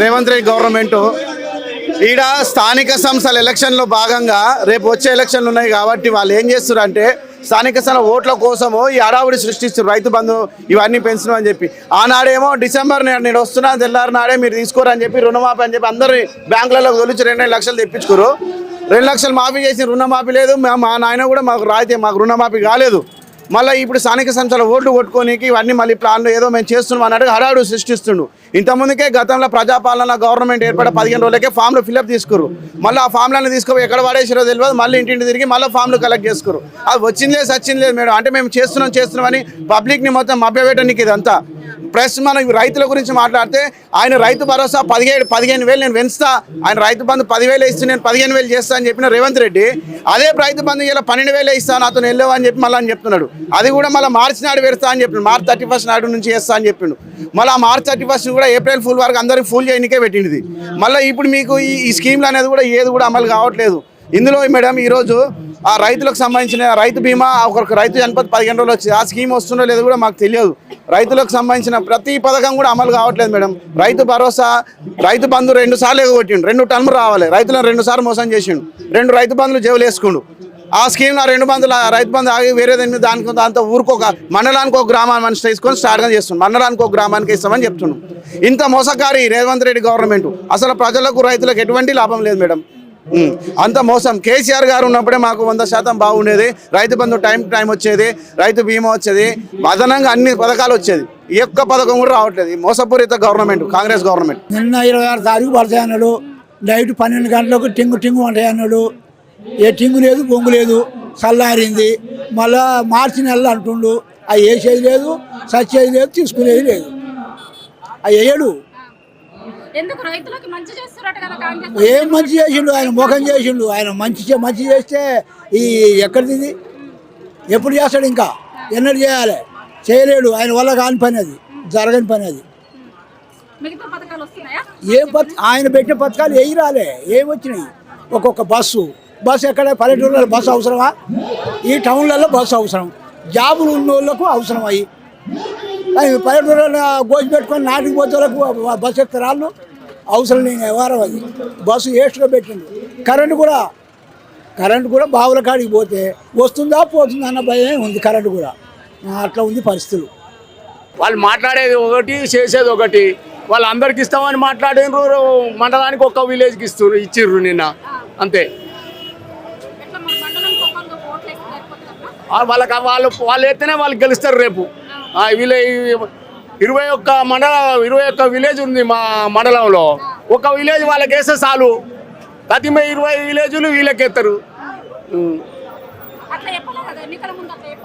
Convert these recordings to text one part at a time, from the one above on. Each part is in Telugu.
రేవంత్ రెడ్డి గవర్నమెంట్ ఈడ స్థానిక సంస్థల ఎలక్షన్లో భాగంగా రేపు వచ్చే ఎలక్షన్లు ఉన్నాయి కాబట్టి వాళ్ళు ఏం చేస్తారు అంటే స్థానిక సంస్థల ఓట్ల కోసము ఈ హడావుడి సృష్టిస్తారు. రైతు బంధు ఇవన్నీ పెంచడం అని చెప్పి ఆనాడేమో డిసెంబర్ నేను వస్తున్నా తెల్లారి నాడే మీరు తీసుకోరని చెప్పి రుణమాఫీ అని చెప్పి అందరూ బ్యాంకులలో తొలిచి 2 లక్షలు తెప్పించుకోరు. 2 లక్షలు మాఫీ చేసి రుణమాఫీ లేదు. మా నాయన కూడా మాకు రుణమాఫీ కాలేదు. మళ్ళీ ఇప్పుడు స్థానిక సంస్థల ఓట్లు కొట్టుకోనికి ఇవన్నీ మళ్ళీ ప్లాన్లు ఏదో మేము చేస్తున్నాం అన్నట్టు హడావుడు సృష్టిస్తుండు. ఇంతకుముందుకే గతంలో ప్రజాపాలన గవర్నమెంట్ ఏర్పడే 15 రోజులకే ఫామ్లు ఫిల్అప్ తీసుకురు. మళ్ళీ ఆ ఫామ్లను తీసుకుని ఎక్కడ పడేసారో తెలియదు. మళ్ళీ ఇంటింటి తిరిగి మళ్ళీ ఫామ్లు కలెక్ట్ చేసుకురు. అది వచ్చింది లేదు మేడం. అంటే మేము చేస్తున్నామని పబ్లిక్ని మొత్తం మభ్యపెట్టడానికి ఇదంతా. ప్లస్ మనం రైతుల గురించి మాట్లాడితే ఆయన రైతు భరోసా 15,000 నేను పెంచుతా, ఆయన రైతు బంధు 10,000 ఇస్తే నేను 15,000 చేస్తా అని చెప్పిన రేవంత్ రెడ్డి అదే రైతు బంధు ఇలా 12,000 ఇస్తా నాతో వెళ్ళావు అని చెప్పి మళ్ళీ అని చెప్తున్నాడు. అది కూడా మళ్ళీ మార్చి నాడు పెడతా అని చెప్పిండు. మార్చ్ 31 నాడు నుంచి చేస్తా అని చెప్పిండు. మళ్ళీ ఆ మార్చ్ 31 కూడా ఏప్రిల్ ఫుల్ వరకు అందరికి ఫుల్ చేయనికే పెట్టింది. మళ్ళీ ఇప్పుడు మీకు ఈ స్కీమ్లు అనేది కూడా ఏది కూడా అమలు కావట్లేదు. ఇందులో మేడం ఈరోజు ఆ రైతులకు సంబంధించిన రైతు బీమా ఒక రైతు చనిపోతే 15 రోజులు వచ్చింది. ఆ స్కీమ్ వస్తుందో లేదో కూడా మాకు తెలియదు. రైతులకు సంబంధించిన ప్రతి పథకం కూడా అమలు కావట్లేదు మేడం. రైతు భరోసా, రైతు బంధు 2 సార్లు ఎగగొట్టిండు. 2 టర్మ్ రావాలి. రైతులను 2 సార్లు మోసం చేసిండు. 2 రైతు బంధులు జేబులు వేసుకుండు. ఆ స్కీమ్ 2 బంధులు రైతు బంధు ఆగి వేరే దాంతో ఊరుకోక మండలానికి ఒక గ్రామాన్ని మనిషి తీసుకొని స్టార్ట్గా చేస్తున్నాం. మండలానికి ఒక గ్రామానికి ఇస్తామని చెప్తున్నాం. ఇంత మోసకారి రేవంత్ రెడ్డి గవర్నమెంట్. అసలు ప్రజలకు రైతులకు ఎటువంటి లాభం లేదు మేడం. అంత మోసం. కేసీఆర్ గారు ఉన్నప్పుడే మాకు 100% బాగుండేది. రైతు బంధు టైం వచ్చేది, రైతు బీమా వచ్చేది, అదనంగా అన్ని పథకాలు వచ్చేది. ఈ ఒక్క పథకం కూడా రావట్లేదు. ఈ మోసపూరిత గవర్నమెంట్, కాంగ్రెస్ గవర్నమెంట్. నిన్న 26 తారీఖు పడతాయి అన్నాడు. నైట్ 12 గంటలకు టింగు ఉంటాయి అన్నాడు. ఏ టింగు లేదు, బొంగు లేదు, చల్లారింది. మళ్ళా మార్చి నెలలు అంటుండు. అవి వేసేది లేదు, సచ్చేది లేదు, తీసుకునేది లేదు. అవి వేయడు. ఏం మంచి చేసిండు ఆయన? మోసం చేసిండు ఆయన. మంచి చేస్తే ఈ ఎక్కడిది ఎప్పుడు చేస్తాడు? ఇంకా ఎన్నడు చేయాలి? చేయలేడు. ఆయన వల్ల కాని పని అది, జరగని పని అది. ఆయన పెట్టిన పథకాలు ఏవి రాలే, ఏమి వచ్చినాయి? ఒక్కొక్క బస్సు ఎక్కడ పల్లెటూళ్ళలో బస్సు అవసరమా? ఈ టౌన్లలో బస్సు అవసరం. జాబులు ఉన్న వాళ్ళకు అవసరం. అయ్యి పల్లెటూళ్ళలో గోచి పెట్టుకొని నాటికి పోతే వాళ్ళకు బస్సు ఎక్కడ రాళ్ళు అవసరం లేని వ్యవహారం అది. బస్సు వేస్ట్గా పెట్టిండు. కరెంటు కూడా బావుల కాడికి పోతే వస్తుందా పోతుందా అన్న భయం ఉంది. కరెంటు కూడా అట్లా ఉంది పరిస్థితులు. వాళ్ళు మాట్లాడేది ఒకటి, చేసేది ఒకటి. వాళ్ళు అందరికి ఇస్తామని మాట్లాడినారు. మండలానికి ఒక్క విలేజ్కి ఇచ్చిర్రు నిన్న, అంతే. వాళ్ళు ఎత్తేనే వాళ్ళు గెలుస్తారు రేపు. వీళ్ళ 21 విలేజ్ ఉంది మా మండలంలో. ఒక విలేజ్ వాళ్ళకి వేస్తే చాలు. ప్రతి 20 విలేజ్లు వీళ్ళకి ఎత్తారు.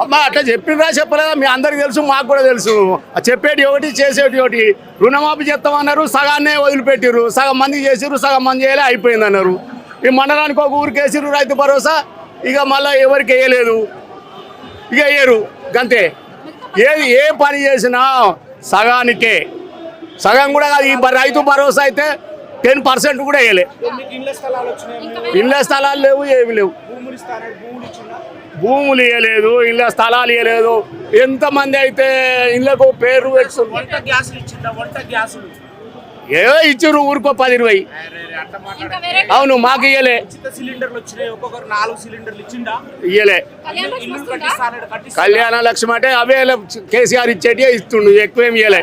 అమ్మా అట్లా చెప్పినరా చెప్పలేదా? మీ అందరికి తెలుసు, మాకు కూడా తెలుసు. చెప్పేటి ఒకటి, చేసేటి ఒకటి. రుణమాఫీ చేస్తామన్నారు, సగాన్నే వదిలిపెట్టిర్రు. సగం మంది చేసిర్రు, సగం మంది చేయలే, అయిపోయింది అన్నారు. ఈ మండలానికి ఒక ఊరికి వేసిర్రు రైతు భరోసా. ఇక మళ్ళీ ఎవరికి వేయలేదు, ఇక వేయరు. అంతే. ఏ పని చేసినా సగానికే. సగం కూడా కాదు. ఈ రైతు భరోసా అయితే 10% కూడా వేయలే. ఇళ్ళ స్థలాలు లేవు, ఏమి లేవు. భూములు ఇవ్వలేదు, ఇళ్ళ స్థలాలు ఇవ్వలేదు. ఎంతమంది అయితే ఇళ్ళకు పేరు ఏవో ఇచ్చిర్రు. ఊరికో 10-20. అవును, మాకు ఇయ్యలే. ఇయ్యలే. కళ్యాణ లక్ష్మి అంటే అవే కేసీఆర్ ఇచ్చేటి ఇస్తుండు. ఎక్కువేమి ఇయ్యలే.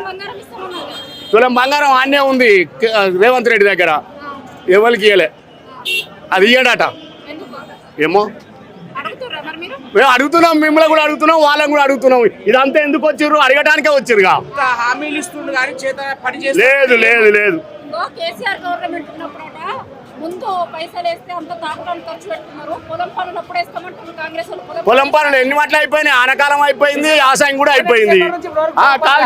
తులం బంగారం ఆన్నే ఉంది రేవంత్ రెడ్డి దగ్గర. ఎవరికి ఇయ్యలే. అది ఇయ్యడట. ఏమో మేము అడుగుతున్నాం, మిమ్మల్ని కూడా అడుగుతున్నాం, వాళ్ళని కూడా అడుగుతున్నాం. ఇదంతా ఎందుకు వచ్చిర్రు? అడగటానికే వచ్చిర్రుగా. లేదు లేదు లేదు. పొలం పనులు ఎన్ని మాటలు అయిపోయినాయి? ఆనకాలం అయిపోయింది, యాసంగి కూడా అయిపోయింది.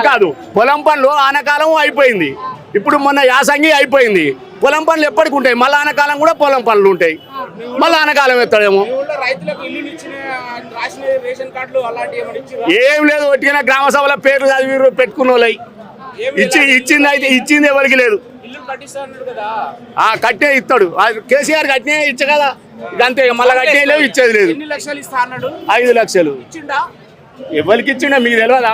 కాదు, పొలం పనులు ఆనకాలం అయిపోయింది. ఇప్పుడు మొన్న యాసంగి అయిపోయింది. పొలం పనులు ఎప్పటికి ఉంటాయి. మళ్ళీ ఆనకాలం కూడా పొలం పనులు ఉంటాయి. మళ్ళీ ఆనకాలం ఎత్తాడేమో. ఏం లేదు. ఒట్టిగా గ్రామ సభల పేర్లు చదివి పెట్టుకున్న వాళ్ళవి. ఇచ్చింది ఎవరికి లేదు. కట్టే ఇస్తాడు. కేసీఆర్ కట్నే ఇచ్చ కదా. అంతే. మళ్ళీ కట్టే లేవు, ఇచ్చేది లేదు. 5 లక్షలు ఎవరికి ఇచ్చిండ మీకు తెలియదా?